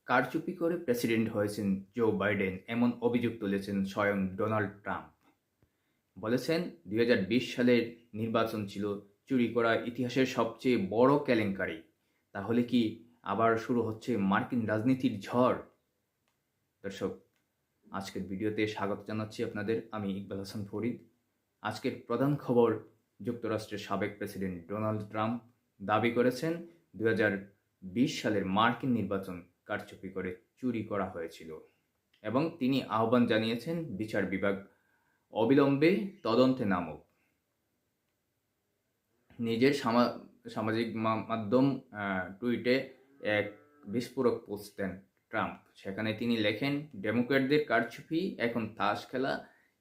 কারচুপি করে প্রেসিডেন্ট হয়েছেন জো বাইডেন, এমন অভিযোগ তুলেছেন স্বয়ং ডোনাল্ড ট্রাম্প। বলেছেন 2020 সালের নির্বাচন ছিল চুরি করা ইতিহাসের সবচেয়ে বড় কেলেঙ্কারি। তাহলে কি আবার শুরু হচ্ছে মার্কিন রাজনীতির ঝড়? দর্শক, আজকের ভিডিওতে স্বাগত জানাচ্ছি আপনাদের। আমি ইকবাল হাসান ফরিদ। আজকের প্রধান খবর, যুক্তরাষ্ট্রের সাবেক প্রেসিডেন্ট ডোনাল্ড ট্রাম্প দাবি করেছেন 2020 সালের মার্কিন নির্বাচন কারচুপি করে চুরি করা হয়েছিল এবং তিনি আহ্বান জানিয়েছেন বিচার বিভাগ অবিলম্বে তদন্তে নামুক। নিজের সামাজিক মাধ্যম টুইটে এক বিস্ফোরক পোস্ট দেন ট্রাম্প। সেখানে তিনি লেখেন, ডেমোক্র্যাটদের কারচুপি এখন তাস খেলা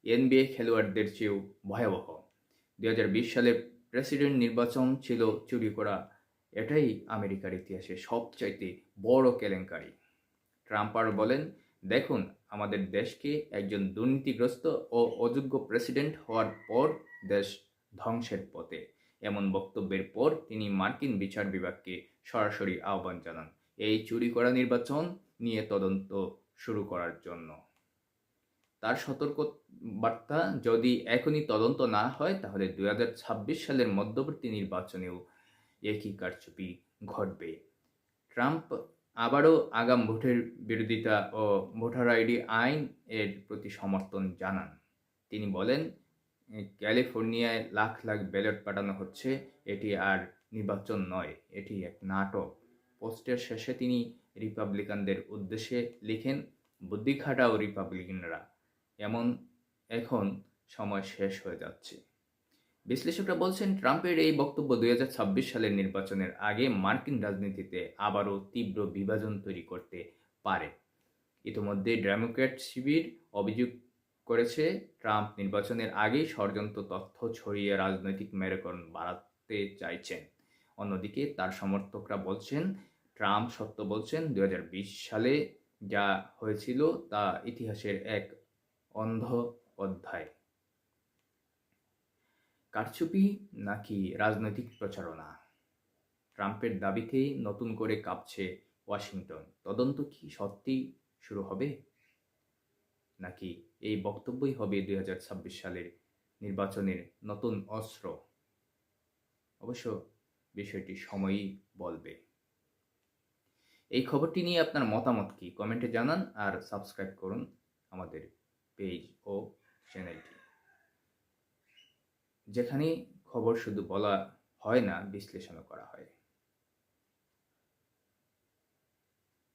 NBA খেলোয়াড়দের চেয়েও ভয়াবহ। 2020 সালে প্রেসিডেন্ট নির্বাচন ছিল চুরি করা, এটাই আমেরিকার ইতিহাসে সবচাইতে বড় কেলেঙ্কারি। ট্রাম্প আরও বলেন, দেখুন, আমাদের দেশকে একজন দুর্নীতিগ্রস্ত ও অযোগ্য প্রেসিডেন্ট হওয়ার পর দেশ ধ্বংসের পথে। এমন বক্তব্যের পর তিনি মার্কিন বিচার বিভাগকে সরাসরি আহ্বান জানান এই চুরি করা নির্বাচন নিয়ে তদন্ত শুরু করার জন্য। তার সতর্ক বার্তা, যদি এখনই তদন্ত না হয় তাহলে 2026 সালের মধ্যবর্তী নির্বাচনেও একই কারচুপি ঘটবে। ট্রাম্প আবারও আগাম ভোটের বিরোধিতা ও ভোটার আইডি আইন এর প্রতি সমর্থন জানান। তিনি বলেন, ক্যালিফোর্নিয়ায় লাখ লাখ ব্যালট পাঠানো হচ্ছে, এটি আর নির্বাচন নয়, এটি এক নাটক। পোস্টের শেষে তিনি রিপাবলিকানদের উদ্দেশ্যে লিখেন, বুদ্ধি খাটাও রিপাবলিকানরা, এখন সময় শেষ হয়ে যাচ্ছে। বিশ্লেষকরা বলছেন, ট্রাম্পের এই বক্তব্য 2026 সালের নির্বাচনের আগে মার্কিন রাজনীতিতে আবারও তীব্র বিভাজন তৈরি করতে পারে। ইতিমধ্যে ডেমোক্র্যাট শিবির অভিযোগ করেছে, ট্রাম্প নির্বাচনের আগেই ষড়যন্ত্র তথ্য ছড়িয়ে রাজনৈতিক মেরুকরণ বাড়াতে চাইছেন। অন্যদিকে তার সমর্থকরা বলছেন, ট্রাম্প সত্য বলছেন, 2020 সালে যা হয়েছিল তা ইতিহাসের এক অন্ধ অধ্যায়। কারচুপি নাকি রাজনৈতিক প্রচারণা? ট্রাম্পের দাবিতেই নতুন করে কাঁপছে ওয়াশিংটন। তদন্ত কি সত্যিই শুরু হবে, নাকি এই বক্তব্যই হবে 2026 সালের নির্বাচনের নতুন অস্ত্র? অবশ্য বিষয়টি সময়ই বলবে। এই খবরটি নিয়ে আপনার মতামত কি, কমেন্টে জানান আর সাবস্ক্রাইব করুন আমাদের পেজ ও চ্যানেলটি, যেখানে খবর শুধু বলা হয় না, বিশ্লেষণও করা হয়।